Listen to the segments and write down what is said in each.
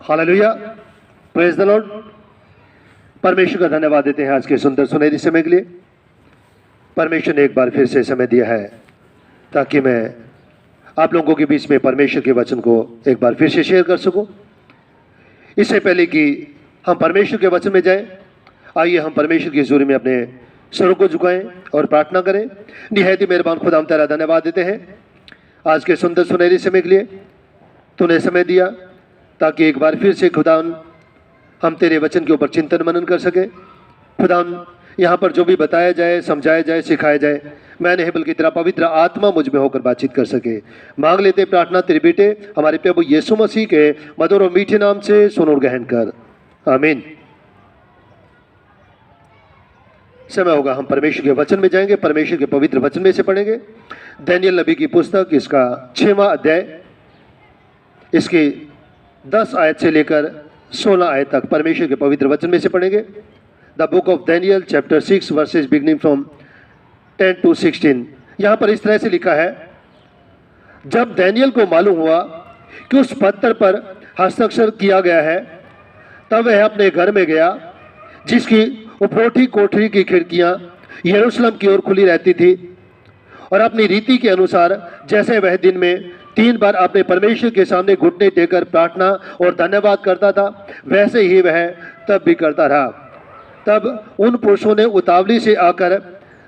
Hallelujah, praise the Lord. परमेश्वर का धन्यवाद देते हैं आज के सुंदर सुनहरी समय के लिए। परमेश्वर ने एक बार फिर से समय दिया है ताकि मैं आप लोगों के बीच में परमेश्वर के वचन को एक बार फिर से शेयर कर सकूं। इससे पहले कि हम परमेश्वर के वचन में जाएं, आइए हम परमेश्वर की हज़ूरी में अपने सरों को झुकाएं और प्रार्थना करें। निहायत ही मेहरबान खुदा, हम तेरा धन्यवाद देते हैं आज के सुंदर सुनहरी समय के लिए। तूने समय दिया ताकि एक बार फिर से खुदा हम तेरे वचन के ऊपर चिंतन मनन कर सके। खुदा यहाँ पर जो भी बताया जाए, समझाया जाए, सिखाया जाए, मैं नहीं बल्कि तेरा पवित्र आत्मा मुझ में होकर बातचीत कर सके। मांग लेते प्रार्थना तेरे बेटे हमारे प्रभु यीशु मसीह के मधुर और मीठे नाम से सुन और ग्रहण कर, आमीन। समय होगा हम परमेश्वर के वचन में जाएंगे, परमेश्वर के पवित्र वचन में से पढ़ेंगे। दानियेल नबी की पुस्तक, इसका 6वां अध्याय, इसकी 10 आयत से लेकर 16 आयत तक परमेश्वर के पवित्र वचन में से पढ़ेंगे। The book of Daniel chapter 6 verses beginning from 10 to 16। यहाँ पर इस तरह से लिखा है, जब दानियल को मालूम हुआ कि उस पत्थर पर हस्ताक्षर किया गया है, तब वह अपने घर में गया जिसकी उपरोठी कोठरी की खिड़कियाँ यरूशलेम की ओर खुली रहती थी, और अपनी रीति के अनुसार जैसे वह दिन में 3 बार अपने परमेश्वर के सामने घुटने टेकर प्रार्थना और धन्यवाद करता था, वैसे ही वह तब भी करता रहा। तब उन पुरुषों ने उतावली से आकर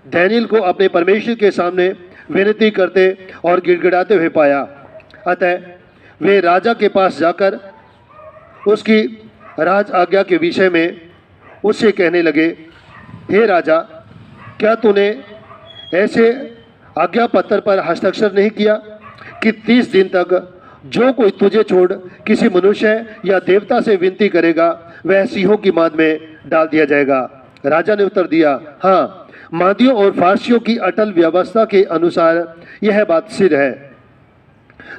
दानियेल को अपने परमेश्वर के सामने विनती करते और गिड़गिड़ाते हुए पाया। अतः वे राजा के पास जाकर उसकी राज आज्ञा के विषय में उससे कहने लगे, हे राजा, क्या तूने ऐसे आज्ञा पत्र पर हस्ताक्षर नहीं किया कि 30 दिन तक जो कोई तुझे छोड़ किसी मनुष्य या देवता से विनती करेगा वह सिंहों की मांद में डाल दिया जाएगा? राजा ने उत्तर दिया, हाँ, मादियों और फारसियों की अटल व्यवस्था के अनुसार यह बात सिद्ध है।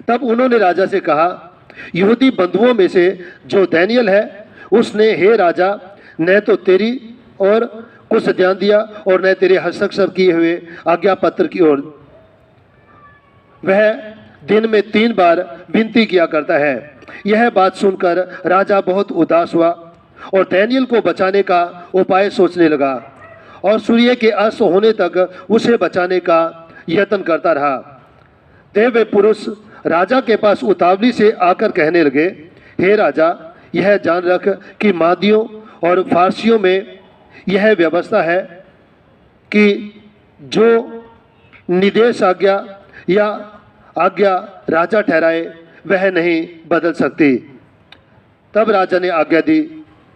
तब उन्होंने राजा से कहा, यहूदी बंधुओं में से जो दानियेल है, उसने हे राजा न तो तेरी और कुछ ध्यान दिया और न तेरे हस्ताक्षर किए हुए आज्ञा पत्र की ओर। वह दिन में 3 बार विनती किया करता है। यह बात सुनकर राजा बहुत उदास हुआ और दानियेल को बचाने का उपाय सोचने लगा, और सूर्य के अस्त होने तक उसे बचाने का यत्न करता रहा। तब वे पुरुष राजा के पास उतावली से आकर कहने लगे, हे राजा, यह जान रख कि मादियों और फारसियों में यह व्यवस्था है कि जो निदेश आज्ञा या आज्ञा राजा ठहराए वह नहीं बदल सकती। तब राजा ने आज्ञा दी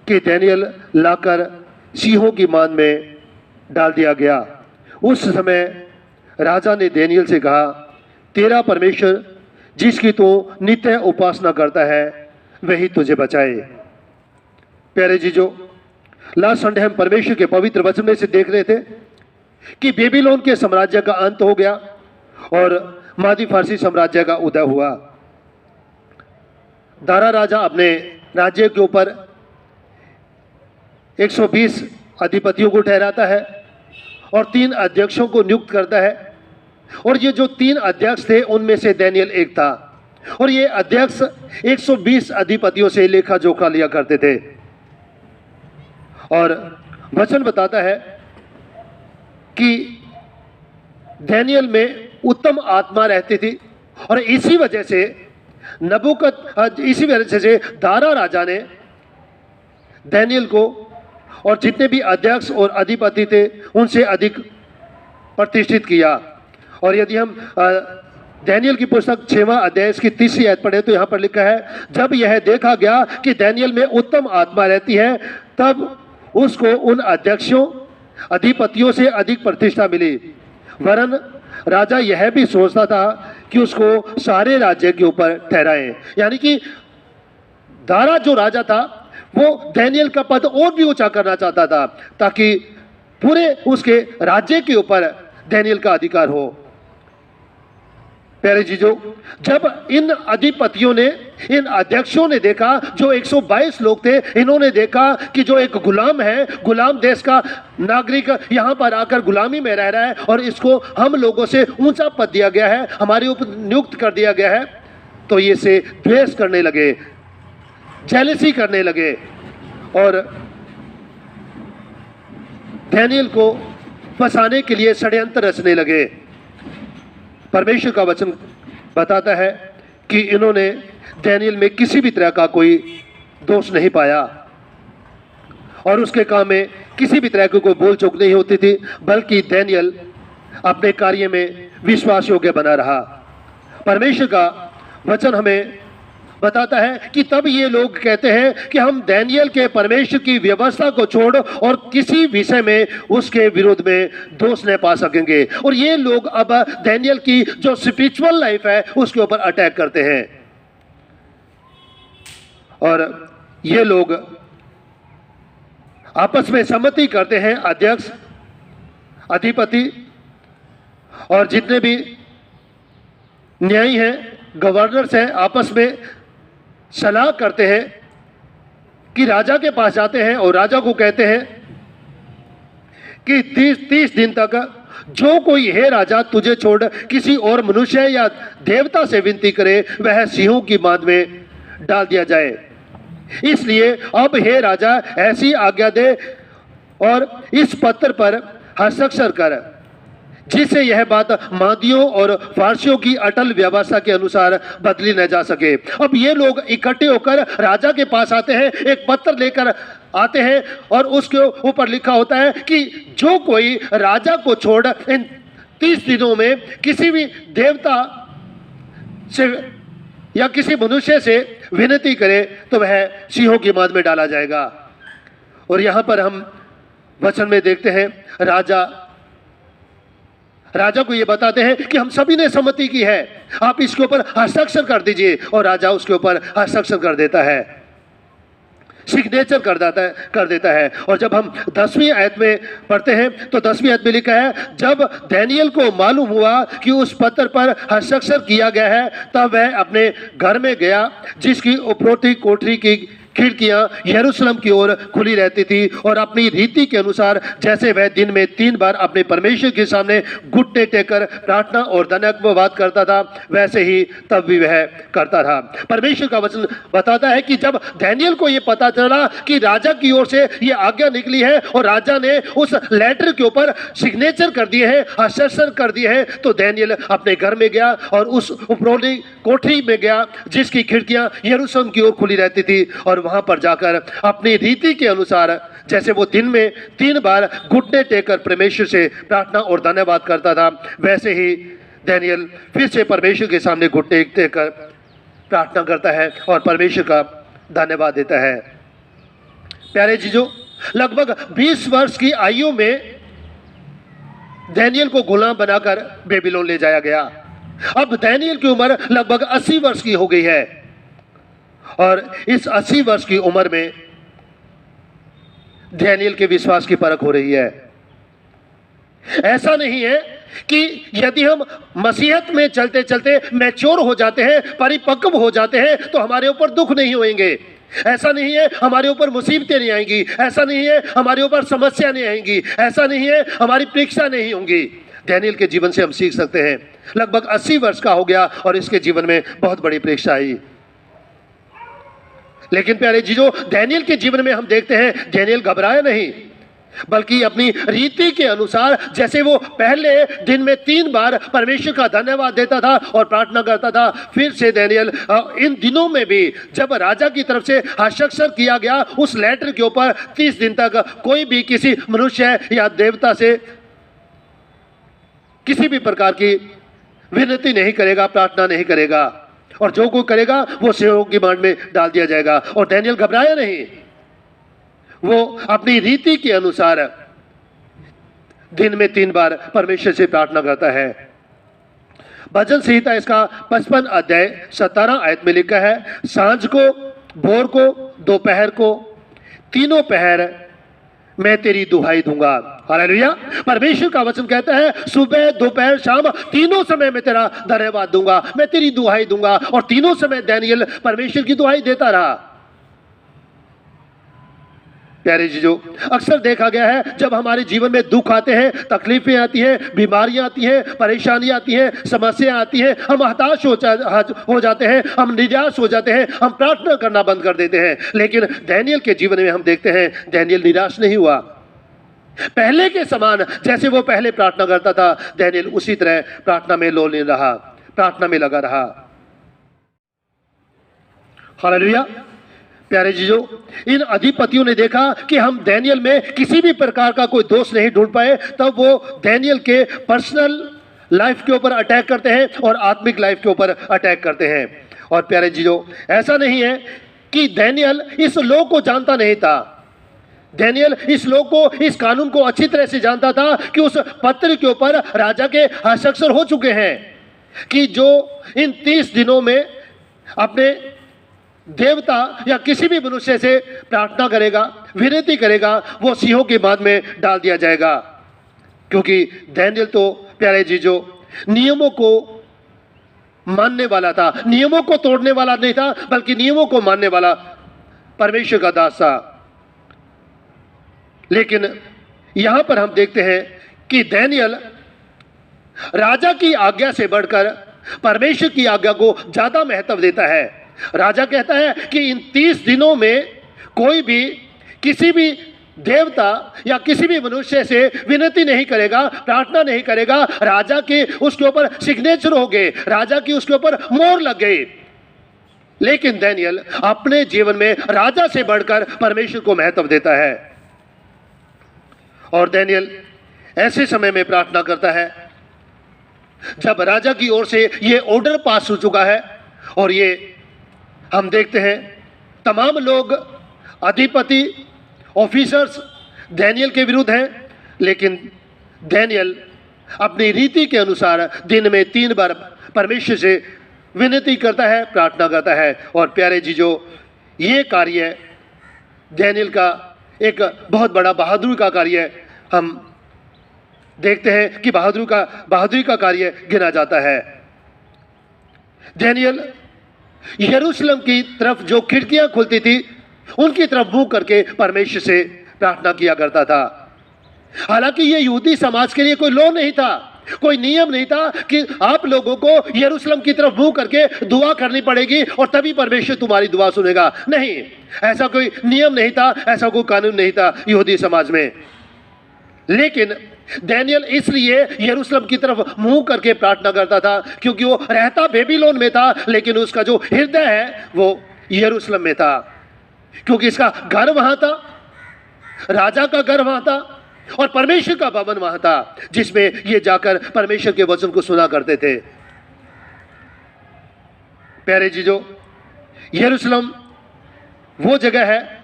कि दानियेल लाकर सिंहों की मांद में डाल दिया गया। उस समय राजा ने दानियेल से कहा, तेरा परमेश्वर जिसकी तू नित्य उपासना करता है वही तुझे बचाए। प्यारे जीजो, लास्ट संडे हम परमेश्वर के पवित्र वचन में से देख रहे थे कि बेबीलोन के साम्राज्य का अंत हो गया और मादी फारसी साम्राज्य का उदय हुआ। दारा राजा अपने राज्य के ऊपर 120 अधिपतियों को ठहराता है और 3 अध्यक्षों को नियुक्त करता है, और ये जो 3 अध्यक्ष थे उनमें से दानियेल एक था, और ये अध्यक्ष 120 अधिपतियों से लेखा जोखा लिया करते थे। और वचन बताता है कि दानियेल में उत्तम आत्मा रहती थी, और इसी वजह से दारा राजा ने दानियेल को और जितने भी अध्यक्ष और अधिपति थे उनसे अधिक प्रतिष्ठित किया। और यदि हम दानियेल की पुस्तक 6वां अध्याय इसकी 3री आयत पढ़े तो यहाँ पर लिखा है, जब यह देखा गया कि दानियेल में उत्तम आत्मा रहती है, तब उसको उन अध्यक्षों अधिपतियों से अधिक प्रतिष्ठा मिली। वरन राजा यह भी सोचता था कि उसको सारे राज्य के ऊपर ठहराएं। यानी कि दारा जो राजा था वो दानियेल का पद और भी ऊंचा करना चाहता था ताकि पूरे उसके राज्य के ऊपर दानियेल का अधिकार हो। प्यारे जीजो, जब इन अधिपतियों ने, इन अध्यक्षों ने देखा, जो 122 लोग थे, इन्होंने देखा कि जो एक गुलाम है, गुलाम देश का नागरिक यहाँ पर आकर गुलामी में रह रहा है और इसको हम लोगों से ऊंचा पद दिया गया है, हमारे ऊपर नियुक्त कर दिया गया है, तो ये से द्वेष करने लगे। जेलसी करने लगे और डैनियल को फंसाने के लिए षड्यंत्र रचने लगे। परमेश्वर का वचन बताता है कि इन्होंने डैनियल में किसी भी तरह का कोई दोष नहीं पाया और उसके काम में किसी भी तरह की कोई बोल चूक नहीं होती थी, बल्कि डैनियल अपने कार्य में विश्वास योग्य बना रहा। परमेश्वर का वचन हमें बताता है कि तब ये लोग कहते हैं कि हम डैनियल के परमेश्वर की व्यवस्था को छोड़ और किसी विषय में उसके विरोध में दोष नहीं पा सकेंगे। और ये लोग अब डैनियल की जो स्पिरिचुअल लाइफ है उसके ऊपर अटैक करते हैं और ये लोग आपस में सहमति करते हैं। अध्यक्ष, अधिपति और जितने भी न्यायी हैं, गवर्नर्स हैं, आपस में सलाह करते हैं कि राजा के पास जाते हैं और राजा को कहते हैं कि 30 दिन तक जो कोई है राजा तुझे छोड़ किसी और मनुष्य या देवता से विनती करे वह सिंहों की बांध में डाल दिया जाए। इसलिए अब हे राजा ऐसी आज्ञा दे और इस पत्र पर हस्ताक्षर कर जिससे यह बात मादियों और फारसियों की अटल व्यवस्था के अनुसार बदली न जा सके। अब ये लोग इकट्ठे होकर राजा के पास आते हैं, एक पत्र लेकर आते हैं और उसके ऊपर लिखा होता है कि जो कोई राजा को छोड़ इन 30 दिनों में किसी भी देवता से या किसी मनुष्य से विनती करे तो वह सिंहों की बांध में डाला जाएगा। और यहाँ पर हम वचन में देखते हैं राजा को ये बताते हैं कि हम सभी ने सहमति की है, आप इसके ऊपर हस्ताक्षर कर दीजिए। और राजा उसके ऊपर हस्ताक्षर कर देता है, सिग्नेचर कर देता है। और जब हम 10वीं आयत में पढ़ते हैं तो 10वीं आयत में लिखा है, जब डैनियल को मालूम हुआ कि उस पत्र पर हस्ताक्षर किया गया है तब वह अपने घर में गया जिसकी उपरोक्ति कोठरी की खिड़कियां यरूशलेम की ओर खुली रहती थी और अपनी रीति के अनुसार जैसे वह दिन में 3 बार अपने परमेश्वर के सामने घुटने टेकर प्रार्थना और धन्यवाद करता था वैसे ही तब भी वह करता रहा। परमेश्वर का वचन बताता है कि जब डैनियल को यह पता चला कि राजा की ओर से यह आज्ञा निकली है और राजा ने उस लेटर के ऊपर सिग्नेचर कर दिए हैं, हस्ताक्षर कर दिए हैं, तो डैनियल अपने घर में गया और उस उपरोक्ति कोठरी में गया जिसकी खिड़कियां यरूशलेम की ओर खुली रहती थी और वहां पर जाकर अपनी रीति के अनुसार जैसे वो दिन में 3 बार घुटने टेकर परमेश्वर से प्रार्थना और धन्यवाद करता था वैसे ही डैनियल फिर से परमेश्वर के सामने घुटने टेकर प्रार्थना करता है और परमेश्वर का धन्यवाद देता है। प्यारे जीजों, लगभग 20 वर्ष की आयु में डैनियल को गुलाम बनाकर बेबीलोन ले जाया गया। अब डैनियल की उम्र लगभग 80 वर्ष की हो गई है और इस 80 वर्ष की उम्र में डैनियल के विश्वास की परख हो रही है। ऐसा नहीं है कि यदि हम मसीहत में चलते चलते मैच्योर हो जाते हैं, परिपक्व हो जाते हैं तो हमारे ऊपर दुख नहीं होंगे। ऐसा नहीं है हमारे ऊपर मुसीबतें नहीं आएंगी, ऐसा नहीं है हमारे ऊपर समस्या नहीं आएंगी, ऐसा नहीं है हमारी परीक्षा नहीं होंगी। डैनियल के जीवन से हम सीख सकते हैं। लगभग 80 वर्ष का हो गया और इसके जीवन में बहुत बड़ी परीक्षा आई। लेकिन प्यारे जीजों, डैनियल के जीवन में हम देखते हैं डैनियल घबराया नहीं, बल्कि अपनी रीति के अनुसार जैसे वो पहले दिन में 3 बार परमेश्वर का धन्यवाद देता था और प्रार्थना करता था, फिर से डैनियल इन दिनों में भी जब राजा की तरफ से हस्ताक्षर किया गया उस लेटर के ऊपर 30 दिन तक कोई भी किसी मनुष्य या देवता से किसी भी प्रकार की विनती नहीं करेगा, प्रार्थना नहीं करेगा और जो कोई करेगा वो सिंहों की बांध में डाल दिया जाएगा। और डैनियल घबराया नहीं, वो अपनी रीति के अनुसार दिन में 3 बार परमेश्वर से प्रार्थना करता है। भजन संहिता इसका 55 अध्याय 17 आयत में लिखा है, सांझ को, भोर को, दोपहर को, तीनों पहर मैं तेरी दुहाई दूंगा। हालेलुया। परमेश्वर का वचन कहता है सुबह, दोपहर, शाम तीनों समय मैं तेरा धन्यवाद दूंगा, मैं तेरी दुहाई दूंगा। और तीनों समय डैनियल परमेश्वर की दुहाई देता रहा। प्यारे जीजो, अक्सर देखा गया है जब हमारे जीवन में दुख आते हैं, तकलीफें आती हैं, बीमारियां आती हैं, परेशानियां आती हैं, समस्याएं आती हैं, हम हताश हो जाते हैं, हम निराश हो जाते हैं, हम प्रार्थना करना बंद कर देते हैं। लेकिन दानियेल के जीवन में हम देखते हैं दानियेल निराश नहीं हुआ। पहले के समान जैसे वो पहले प्रार्थना करता था, दानियेल उसी तरह प्रार्थना में लोलीन रहा, प्रार्थना में लगा रहा। हालेलुया। प्यारे जीजो, इन अधिपतियों ने देखा कि हम दानियेल में किसी भी प्रकार का कोई दोष नहीं ढूंढ पाए, तब वो दानियेल के पर्सनल लाइफ के ऊपर अटैक करते हैं और आत्मिक लाइफ के ऊपर अटैक करते हैं। और प्यारे जीजो, ऐसा नहीं है कि दानियेल इस लॉ को जानता नहीं था। दानियेल इस लॉ को, इस कानून को अच्छी तरह से जानता था कि उस पत्र के ऊपर राजा के हस्ताक्षर हो चुके हैं कि जो इन 30 दिनों में अपने देवता या किसी भी मनुष्य से प्रार्थना करेगा, विनती करेगा, वो सिंहों के बांध में डाल दिया जाएगा। क्योंकि दानियेल तो प्यारे जीजो नियमों को मानने वाला था, नियमों को तोड़ने वाला नहीं था, बल्कि नियमों को मानने वाला परमेश्वर का दास था। लेकिन यहां पर हम देखते हैं कि दानियेल राजा की आज्ञा से बढ़कर परमेश्वर की आज्ञा को ज्यादा महत्व देता है। राजा कहता है कि इन 30 दिनों में कोई भी किसी भी देवता या किसी भी मनुष्य से विनती नहीं करेगा, प्रार्थना नहीं करेगा। राजा के उसके ऊपर सिग्नेचर हो गए, राजा की उसके ऊपर मोहर लग गई। लेकिन दानियेल अपने जीवन में राजा से बढ़कर परमेश्वर को महत्व देता है। और दानियेल ऐसे समय में प्रार्थना करता है जब राजा की ओर से ये ऑर्डर पास हो चुका है, और ये हम देखते हैं तमाम लोग, अधिपति, ऑफिसर्स दानियेल के विरुद्ध हैं। लेकिन दानियेल अपनी रीति के अनुसार दिन में 3 बार परमेश्वर से विनती करता है, प्रार्थना करता है। और प्यारे जीजो, ये कार्य दानियेल का एक बहुत बड़ा बहादुरी का कार्य है। हम देखते हैं कि बहादुरी का कार्य गिना जाता है। दानियेल यरूशलेम की तरफ जो खिड़कियां खुलती थी उनकी तरफ मुंह करके परमेश्वर से प्रार्थना किया करता था। हालांकि ये यहूदी समाज के लिए कोई लॉ नहीं था, कोई नियम नहीं था कि आप लोगों को यरूशलेम की तरफ मुंह करके दुआ करनी पड़ेगी और तभी परमेश्वर तुम्हारी दुआ सुनेगा। नहीं, ऐसा कोई नियम नहीं था, ऐसा कोई कानून नहीं था यहूदी समाज में। लेकिन दानियेल इसलिए यरूशलेम की तरफ मुंह करके प्रार्थना करता था क्योंकि वो रहता बेबीलोन में था, लेकिन उसका जो हृदय है वो यरूशलेम में था। क्योंकि इसका घर वहां था, राजा का घर वहां था और परमेश्वर का भवन वहां था, जिसमें ये जाकर परमेश्वर के वचन को सुना करते थे। प्यारे जीजो, यरूशलेम वो जगह है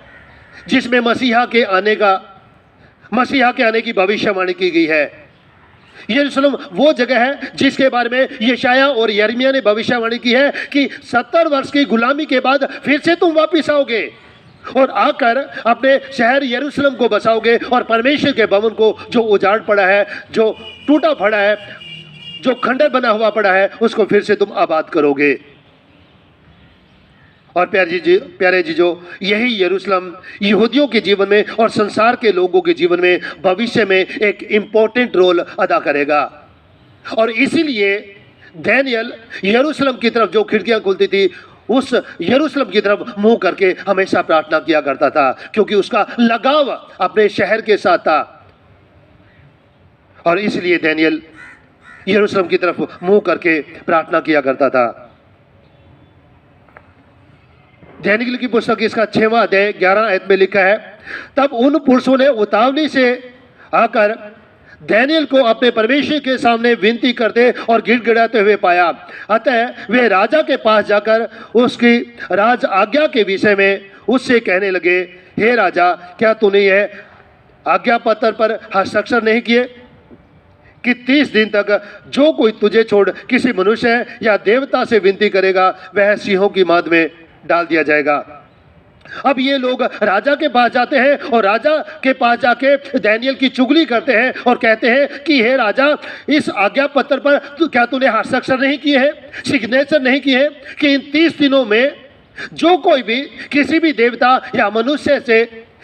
जिसमें मसीहा के आने की भविष्यवाणी की गई है। यरूशलेम वो जगह है जिसके बारे में यशाया और यिर्मयाह ने भविष्यवाणी की है कि 70 वर्ष की गुलामी के बाद फिर से तुम वापिस आओगे और आकर अपने शहर यरूशलेम को बसाओगे और परमेश्वर के भवन को जो उजाड़ पड़ा है, जो टूटा पड़ा है, जो खंडर बना हुआ पड़ा है, उसको फिर से तुम आबाद करोगे। और प्यारे जीजो, यही यरूशलेम यहूदियों के जीवन में और संसार के लोगों के जीवन में भविष्य में एक इम्पोर्टेंट रोल अदा करेगा। और इसीलिए दानियेल यरूशलेम की तरफ जो खिड़कियां खुलती थी उस यरूशलेम की तरफ मुंह करके हमेशा प्रार्थना किया करता था, क्योंकि उसका लगाव अपने शहर के साथ था। और इसलिए दानियेल यरूशलेम की तरफ मुंह करके प्रार्थना किया करता था। दानियेल की पुस्तक इसका 6वां अध्याय 11 आयत में लिखा है, तब उन पुरुषों ने उतावली से आकर दानियेल को अपने परमेश्वर के सामने विनती करते और गिड़गिड़ाते हुए पाया। अतः वे राजा के पास जाकर उसकी राज आज्ञा के विषय में उससे कहने लगे, हे राजा, क्या तूने यह आज्ञा पत्र पर हस्ताक्षर नहीं किए कि 30 दिन तक जो कोई तुझे छोड़ किसी मनुष्य या देवता से विनती करेगा वह सिंहों की माद में डाल दिया जाएगा। अब ये लोग राजा के पास जाते हैं और राजा के पास जाके दानियेल की चुगली करते हैं और कहते हैं कि हे राजा, इस आज्ञा पत्र पर क्या तूने हस्ताक्षर नहीं किए हैं, सिग्नेचर नहीं किए हैं कि इन 30 दिनों में जो कोई भी किसी भी देवता या मनुष्य से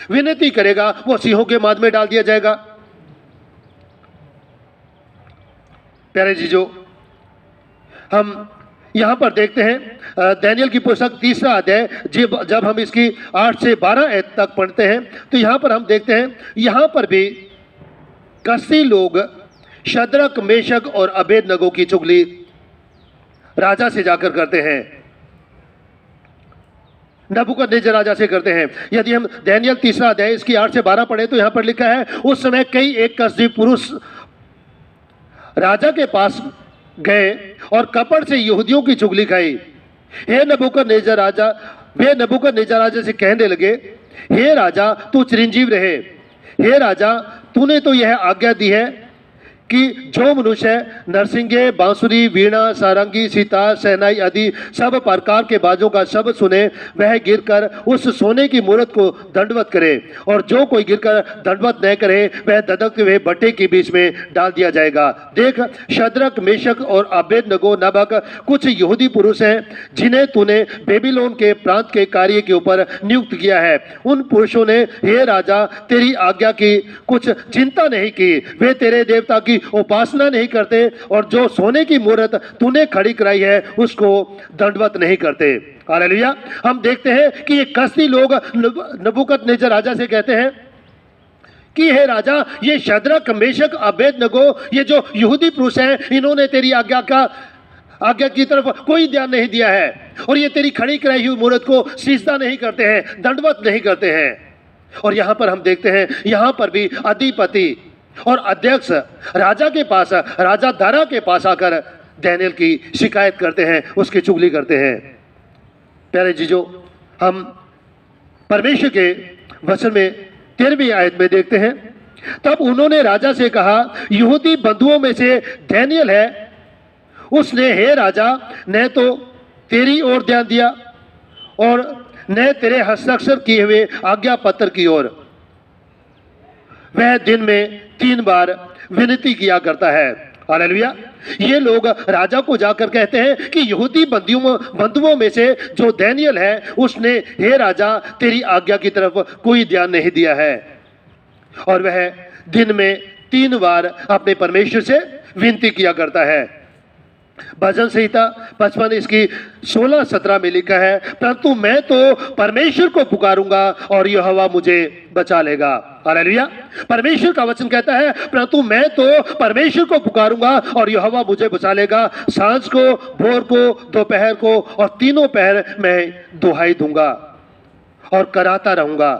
विनती करेगा वो सिंहों के माद में डाल दिया जाएगा। प्यारे जीजो, हम यहां पर देखते हैं दानियेल की पुस्तक 3रा अध्याय, जब हम इसकी 8 से 12 आयत तक पढ़ते हैं तो यहां पर हम देखते हैं, यहां पर भी कसदी लोग शद्रक, मेशक और अबेदनगो की चुगली राजा से जाकर करते हैं, नबूकदनेस्सर राजा से करते हैं। यदि हम दानियेल 3रा अध्याय इसकी 8 से 12 पढ़े तो यहां पर लिखा है, उस समय कई एक कसदी पुरुष राजा के पास गए और कपट से यहूदियों की चुगली खाई। हे नबूकदनेस्सर राजा, वे नबूकदनेस्सर राजा से कहने लगे, हे राजा तू चिरंजीव रहे। हे राजा, तूने तो यह आज्ञा दी है कि जो मनुष्य नरसिंगे, बांसुरी, वीणा, सारंगी, सितार, शहनाई आदि सब प्रकार के बाजों का शब्द सुने, वह गिरकर उस सोने की मूरत को दंडवत करे, और जो कोई गिरकर दंडवत न करे वह ददकते हुए भट्टे के बीच में डाल दिया जाएगा। देख, शद्रक, मेशक और अबेदनगो नामक कुछ यहूदी पुरुष हैं जिन्हें तूने बेबीलोन के प्रांत के कार्य के ऊपर नियुक्त किया है। उन पुरुषों ने, हे राजा, तेरी आज्ञा की कुछ चिंता नहीं की, वे तेरे देवता की उपासना नहीं करते, और जो सोने की मूरत तूने खड़ी कराई है उसको दंडवत नहीं करते। हालेलुया। हम देखते हैं कि ये कसदी लोग नबूकदनेस्सर राजा से कहते हैं कि हे राजा, ये शद्रक, मेशक, अबेदनगो, ये जो यहूदी पुरुष हैं, इन्होंने तेरी आज्ञा की तरफ कोई ध्यान नहीं दिया है, और ये तेरी खड़ी कराई हुई मूरत को सिजदा नहीं करते हैं, दंडवत नहीं करते हैं। और यहां पर हम देखते हैं, यहां पर भी अधिपति और अध्यक्ष राजा के पास, राजा दारा के पास आकर दानियेल की शिकायत करते हैं, उसकी चुगली करते हैं। प्यारे जीजो, हम परमेश्वर के वचन में 13वीं आयत में देखते हैं, तब उन्होंने राजा से कहा, यहूदी बंधुओं में से दानियेल है, उसने हे राजा न तो तेरी ओर ध्यान दिया और न तेरे हस्ताक्षर किए हुए आज्ञा पत्र की ओर। वह दिन में 3 बार विनती किया करता है। हालेलुया। ये लोग राजा को जाकर कहते हैं कि यहूदी बंधुओं में से जो दानियेल है, उसने हे राजा तेरी आज्ञा की तरफ कोई ध्यान नहीं दिया है, और वह दिन में 3 बार अपने परमेश्वर से विनती किया करता है। भजन संहिता 55 इसकी 16-17 में लिखा है, परंतु मैं तो परमेश्वर को पुकारूंगा और यहोवा मुझे बचा लेगा। हालेलुया। परमेश्वर का वचन कहता है, परंतु मैं तो परमेश्वर को पुकारूंगा और यहोवा मुझे बचा लेगा। सांझ को, भोर को, दोपहर को और तीनों पहर मैं दुहाई दूंगा और कराता रहूंगा,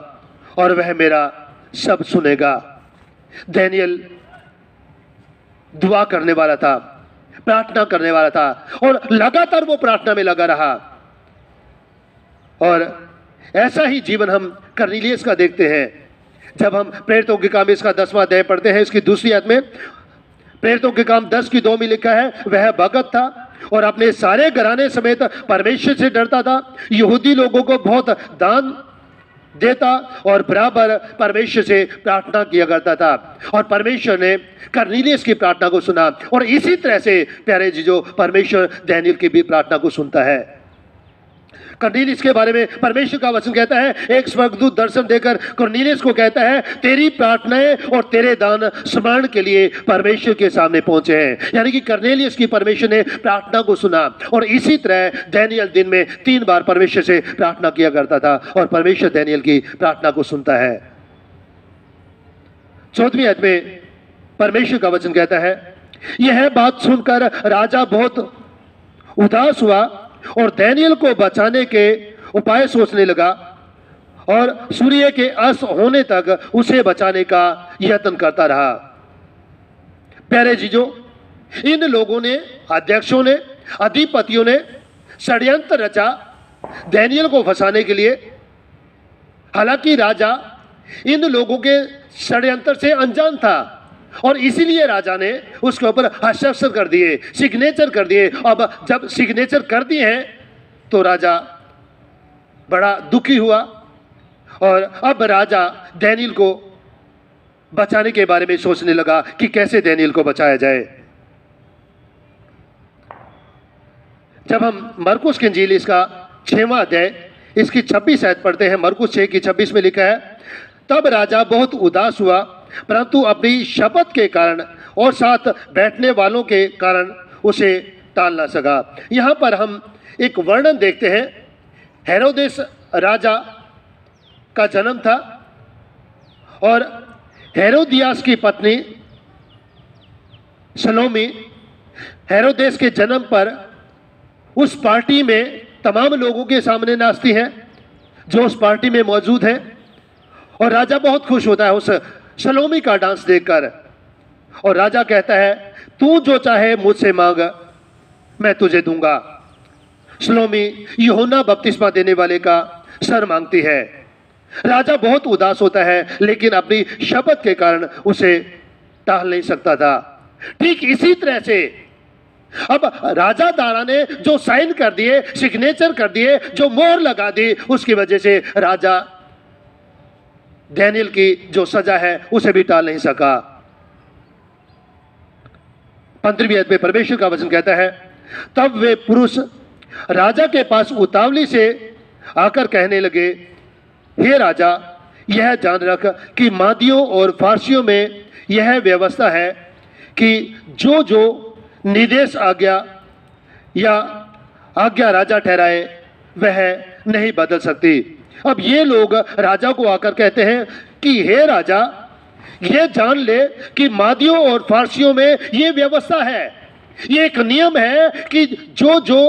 और वह मेरा सब सुनेगा। दानियेल दुआ करने वाला था, प्रार्थना करने वाला था, और लगातार वो प्रार्थना में लगा रहा। और ऐसा ही जीवन हम कर्नेलियस का देखते हैं। जब हम प्रेरितों के काम इसका 10वां अध्याय पढ़ते हैं, इसकी 2री आयत में, प्रेरितों के काम 10:2 में लिखा है, वह भगत था और अपने सारे घराने समेत परमेश्वर से डरता था, यहूदी लोगों को बहुत दान देता और बराबर परमेश्वर से प्रार्थना किया करता था। और परमेश्वर ने कर्नेलियस की प्रार्थना को सुना, और इसी तरह से प्यारे जीजो, परमेश्वर दानियेल की भी प्रार्थना को सुनता है। कर्नेलियस के बारे में परमेश्वर का वचन कहता है, एक स्वर्गदूत दर्शन देकर कर्नेलियस को कहता है, तेरी प्रार्थनाएं और तेरे दान स्मरण के लिए परमेश्वर के सामने पहुंचे हैं। यानी कि कर्नेलियस की परमेश्वर ने प्रार्थना को सुना, और इसी तरह दानियेल दिन में 3 बार परमेश्वर से प्रार्थना किया करता था, और परमेश्वर दानियेल की प्रार्थना को सुनता है। 14वीं आयत में परमेश्वर का वचन कहता है, यह बात सुनकर राजा बहुत उदास हुआ और दानियेल को बचाने के उपाय सोचने लगा, और सूर्य के अस्त होने तक उसे बचाने का यत्न करता रहा। प्यारे जीजो, इन लोगों ने, अध्यक्षों ने, अधिपतियों ने षड्यंत्र रचा दानियेल को फंसाने के लिए। हालांकि राजा इन लोगों के षड्यंत्र से अनजान था, और इसीलिए राजा ने उसके ऊपर हस्ताक्षर कर दिए, सिग्नेचर कर दिए। अब जब सिग्नेचर कर दिए हैं तो राजा बड़ा दुखी हुआ, और अब राजा दानियेल को बचाने के बारे में सोचने लगा कि कैसे दानियेल को बचाया जाए। जब हम मरकुस की इंजील इसका 6वां अध्याय इसकी 26 आयत पढ़ते हैं, मरकुस 6 की 26 में लिखा है, तब राजा बहुत उदास हुआ, परंतु अपनी शपथ के कारण और साथ बैठने वालों के कारण उसे टाल ना सका। यहाँ पर हम एक वर्णन देखते हैं। हेरोदेस राजा का जन्म था और हेरोदियास की पत्नी सलोमी हेरोदेस के जन्म पर उस पार्टी में तमाम लोगों के सामने नाचती है जो उस पार्टी में मौजूद है, और राजा बहुत खुश होता है उस सलोमी का डांस देखकर। और राजा कहता है, तू जो चाहे मुझसे मांग, मैं तुझे दूंगा। सलोमी यूहन्ना बपतिस्मा देने वाले का सर मांगती है। राजा बहुत उदास होता है, लेकिन अपनी शपथ के कारण उसे टाल नहीं सकता था। ठीक इसी तरह से अब राजा दारा ने जो साइन कर दिए, सिग्नेचर कर दिए, जो मोहर लगा दी, उसकी वजह से राजा डैनियल की जो सजा है उसे भी टाल नहीं सका। 15वीं आयत में परमेश्वर का वचन कहता है, तब वे पुरुष राजा के पास उतावली से आकर कहने लगे, हे राजा, यह जान रख कि मादियों और फारसियों में यह व्यवस्था है कि जो जो निदेश आज्ञा या आज्ञा राजा ठहराए वह नहीं बदल सकती। अब ये लोग राजा को आकर कहते हैं कि हे राजा, ये जान ले कि मादियों और फारसियों में ये व्यवस्था है, ये एक नियम है कि जो जो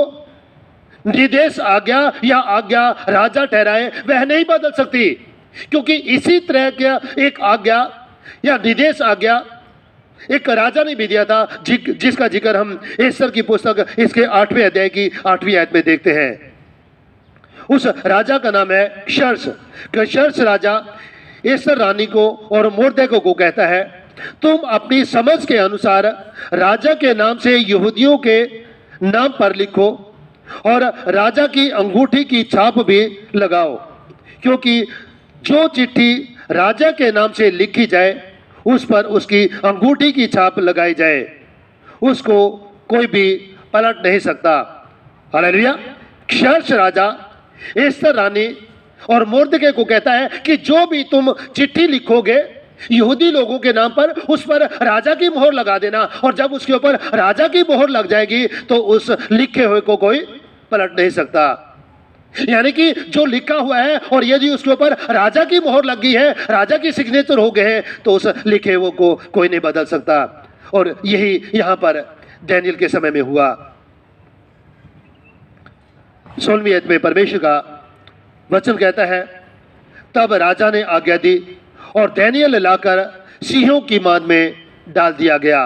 निदेश आज्ञा या आज्ञा राजा ठहराए वह नहीं बदल सकती, क्योंकि इसी तरह का एक आज्ञा या निदेश आज्ञा एक राजा ने भी दिया था, जिसका जिक्र हम एस्तर की पुस्तक इसके 8वें अध्याय की 8वीं आयत में देखते हैं। उस राजा का नाम है क्षर्ष राजा एस्तर रानी को और मोर्देको को कहता है, तुम अपनी समझ के अनुसार राजा के नाम से यहूदियों के नाम पर लिखो और राजा की अंगूठी की छाप भी लगाओ, क्योंकि जो चिट्ठी राजा के नाम से लिखी जाए उस पर उसकी अंगूठी की छाप लगाई जाए, उसको कोई भी पलट नहीं सकता। हालेलुया। क्षर्ष राजा एस्तर रानी और मोर्देकै को कहता है कि जो भी तुम चिट्ठी लिखोगे यहूदी लोगों के नाम पर, उस पर राजा की मोहर लगा देना, और जब उसके ऊपर राजा की मोहर लग जाएगी तो उस लिखे हुए को कोई पलट नहीं सकता। यानी कि जो लिखा हुआ है और यदि उसके ऊपर राजा की मोहर लग गई है, राजा की सिग्नेचर हो गए हैं, तो उस लिखे हुए को कोई नहीं बदल सकता। और यही यहां पर डैनियल के समय में हुआ। 16वीं आयत में परमेश्वर का वचन कहता है, तब राजा ने आज्ञा दी और डैनियल लाकर सिंहों की मान में डाल दिया गया।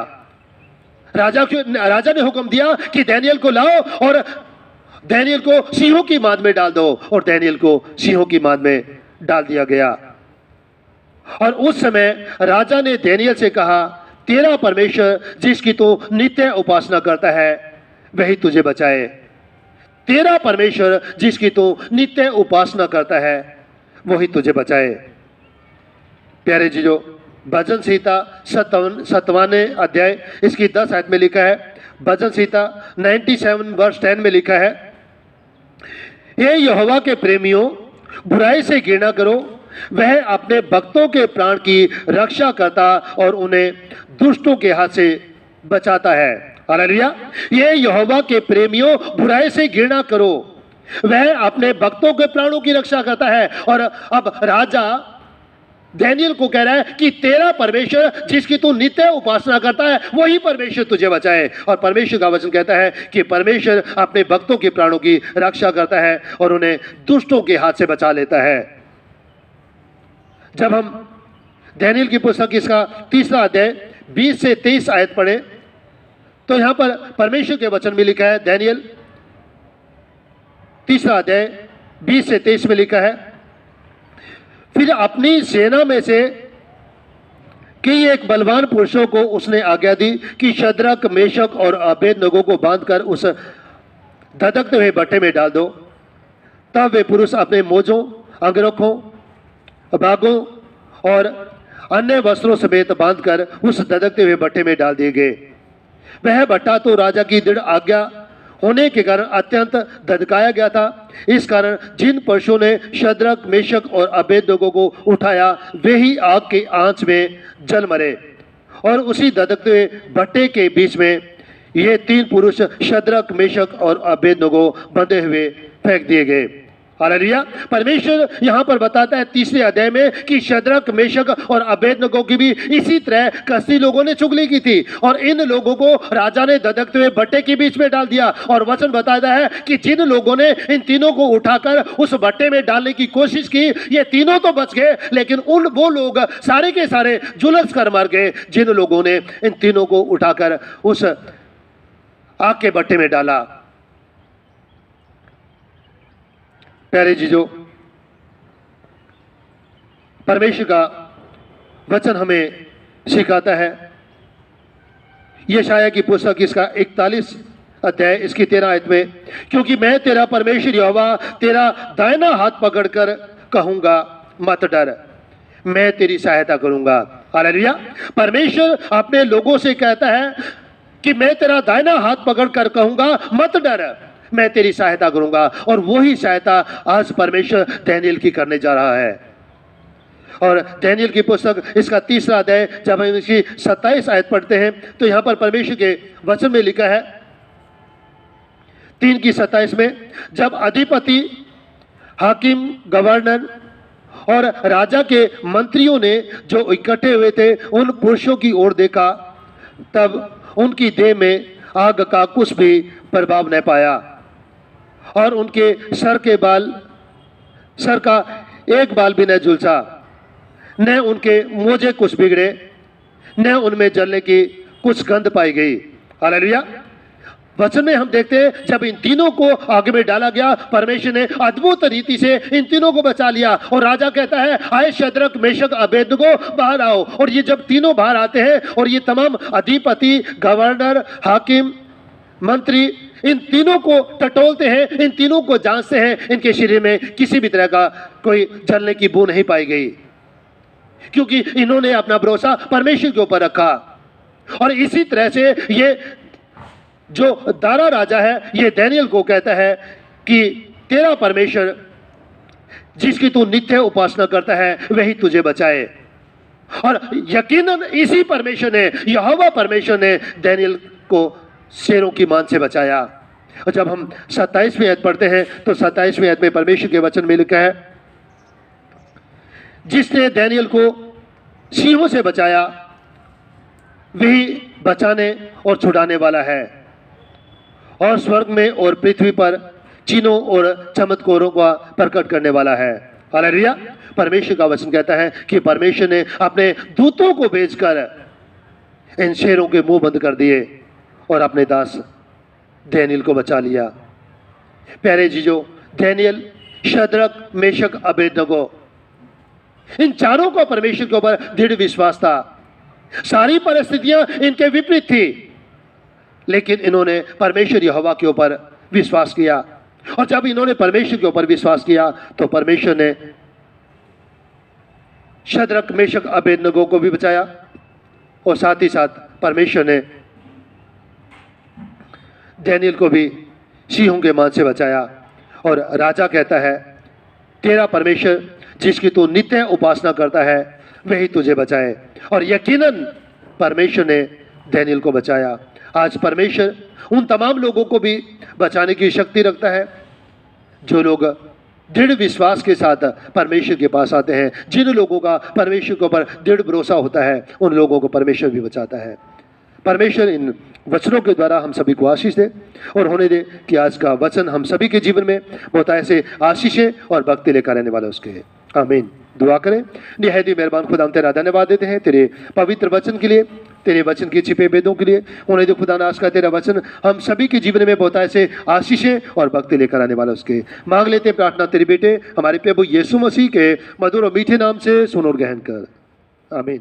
राजा ने हुक्म दिया कि डैनियल को लाओ और डैनियल को सिंहों की मान में डाल दो, और डैनियल को सिंहों की मान में डाल दिया गया। और उस समय राजा ने डैनियल से कहा, तेरा परमेश्वर जिसकी तू नित्य उपासना करता है वही तुझे बचाए। तेरा परमेश्वर जिसकी तू नित्य उपासना करता है वही तुझे बचाए। प्यारे जीजो, भजन संहिता 57वें अध्याय इसकी 10 आयत में लिखा है, भजन संहिता 97 वर्ष 10 में लिखा है, हे यहोवा के प्रेमियों, बुराई से घृणा करो, वह अपने भक्तों के प्राण की रक्षा करता और उन्हें दुष्टों के हाथ से बचाता है। हालेलुया। ये यहोवा के प्रेमियों, बुराई से घृणा करो, वह अपने भक्तों के प्राणों की रक्षा करता है। और अब राजा डैनियल को कह रहा है कि तेरा परमेश्वर जिसकी तू नित्य उपासना करता है वही परमेश्वर तुझे बचाए। और परमेश्वर का वचन कहता है कि परमेश्वर अपने भक्तों के प्राणों की रक्षा करता है और उन्हें दुष्टों के हाथ से बचा लेता है। जब हम डैनियल की पुस्तक इसका 3रा अध्याय 20 से 23 आयत पढ़े तो यहां पर परमेश्वर के वचन में लिखा है, डैनियल 3रा अध्याय 20 से 23 में लिखा है, फिर अपनी सेना में से कई एक बलवान पुरुषों को उसने आज्ञा दी कि शद्रक, मेशक और अबेदनगो को बांधकर उस धधकते हुए भट्टे में डाल दो। तब वे पुरुष अपने मोजों, अंगरखों, बागों और अन्य वस्त्रों समेत बांधकर उस धधकते हुए भट्टे में डाल दिए गए। वह भट्टा तो राजा की दृढ़ आज्ञा होने के कारण अत्यंत धधकाया गया था। इस कारण जिन पुरुषों ने शद्रक, मेशक और अबेदनगो को उठाया वे ही आग की आंच में जल मरे। और उसी धधकते हुए भट्टे के बीच में ये 3 पुरुष शद्रक, मेशक और अबेदनगो बंधे हुए फेंक दिए गए। हालेलुया। परमेश्वर यहाँ पर बताता है 3रे अध्याय में कि शद्रक, मेशक और अबेदनगो की भी इसी तरह कसदी लोगों ने चुगली की थी और इन लोगों को राजा ने धधकते हुए भट्टे के बीच में डाल दिया। और वचन बताता है कि जिन लोगों ने इन तीनों को उठाकर उस भट्टे में डालने की कोशिश की, ये तीनों तो बच गए, लेकिन वो लोग सारे के सारे झुलस कर मर गए जिन लोगों ने इन तीनों को उठाकर उस आग के भट्टे में डाला। प्यारे जीजो, परमेश्वर का वचन हमें सिखाता है, यशायाह की पुस्तक इसका 41 अध्याय इसकी 13 आयत में, क्योंकि मैं तेरा परमेश्वर यहोवा तेरा दाहिना हाथ पकड़कर कहूंगा मत डर, मैं तेरी सहायता करूंगा। हालेलुया। परमेश्वर अपने लोगों से कहता है कि मैं तेरा दाहिना हाथ पकड़कर कहूंगा मत डर, मैं तेरी सहायता करूंगा। और वही सहायता आज परमेश्वर दानियेल की करने जा रहा है। और दानियेल की पुस्तक इसका 3रा अध्याय जब हम इसकी 27 आयत पढ़ते हैं तो यहां पर परमेश्वर के वचन में लिखा है 3 की 27 में, जब अधिपति, हाकिम, गवर्नर और राजा के मंत्रियों ने जो इकट्ठे हुए थे उन पुरुषों की ओर देखा, तब उनकी देह में आग का कुछ भी प्रभाव न पाया और उनके सर का एक बाल भी न झुलसा, न उनके मोजे कुछ बिगड़े, न उनमें जलने की कुछ गंध पाई गई। हालेलुया। वचन में हम देखते हैं जब इन तीनों को आग में डाला गया, परमेश्वर ने अद्भुत रीति से इन तीनों को बचा लिया। और राजा कहता है, आए शद्रक, मेशक, अबेदनगो बाहर आओ। और ये जब तीनों बाहर आते हैं और ये तमाम अधिपति, गवर्नर, हाकिम, मंत्री इन तीनों को टटोलते हैं, इन तीनों को जांचते हैं, इनके शरीर में किसी भी तरह का कोई जलने की बू नहीं पाई गई, क्योंकि इन्होंने अपना भरोसा परमेश्वर के ऊपर रखा। और इसी तरह से ये जो दारा राजा है ये दानियेल को कहता है कि तेरा परमेश्वर जिसकी तू नित्य उपासना करता है वही तुझे बचाए। और यकीनन इसी परमेश्वर ने, यहोवा परमेश्वर ने दानियेल को शेरों की मान से बचाया। और जब हम 27वीं आयत पढ़ते हैं तो 27वीं आयत में परमेश्वर के वचन में लिखा है, जिसने दानियेल को सिंहों से बचाया वही बचाने और छुड़ाने वाला है और स्वर्ग में और पृथ्वी पर चिन्हों और चमत्कारों का प्रकट करने वाला है। हालेलुया। परमेश्वर का वचन कहता है कि परमेश्वर ने अपने दूतों को भेजकर इन शेरों के मुंह बंद कर दिए और अपने दास दानियेल को बचा लिया। प्यारे जीजो, दानियेल, शद्रक, मेशक, अबेदनगो इन चारों को परमेश्वर के ऊपर दृढ़ विश्वास था। सारी परिस्थितियां इनके विपरीत थी, लेकिन इन्होंने परमेश्वर यहोवा के ऊपर विश्वास किया। और जब इन्होंने परमेश्वर के ऊपर विश्वास किया तो परमेश्वर ने शद्रक, मेशक, अबेदनगो को भी बचाया और साथ ही साथ परमेश्वर ने दानियेल को भी सिंहों के मान से बचाया। और राजा कहता है, तेरा परमेश्वर जिसकी तू नित्य उपासना करता है वही तुझे बचाए। और यकीनन परमेश्वर ने दानियेल को बचाया। आज परमेश्वर उन तमाम लोगों को भी बचाने की शक्ति रखता है जो लोग दृढ़ विश्वास के साथ परमेश्वर के पास आते हैं। जिन लोगों का परमेश्वर के ऊपर दृढ़ भरोसा होता है उन लोगों को परमेश्वर भी बचाता है। परमेश्वर इन वचनों के द्वारा हम सभी को आशीष दे और होने दे कि आज का वचन हम सभी के जीवन में बहुत ऐसे आशीषें और भक्ति लेकर आने वाला उसके। आमीन। दुआ करें। निहायत ही मेहरबान खुदा, हम तेरा धन्यवाद देते हैं तेरे पवित्र वचन के लिए, तेरे वचन के छिपे वेदों के लिए। होने दे खुदा, आज का तेरा वचन हम सभी के जीवन में बहुत ऐसे आशीषें और भक्ति लेकर आने वाला उसके। मांग लेते हैं प्रार्थना तेरे बेटे हमारे प्रभु यीशु मसीह के मधुर और मीठे नाम से, सुन और ग्रहण कर। आमीन।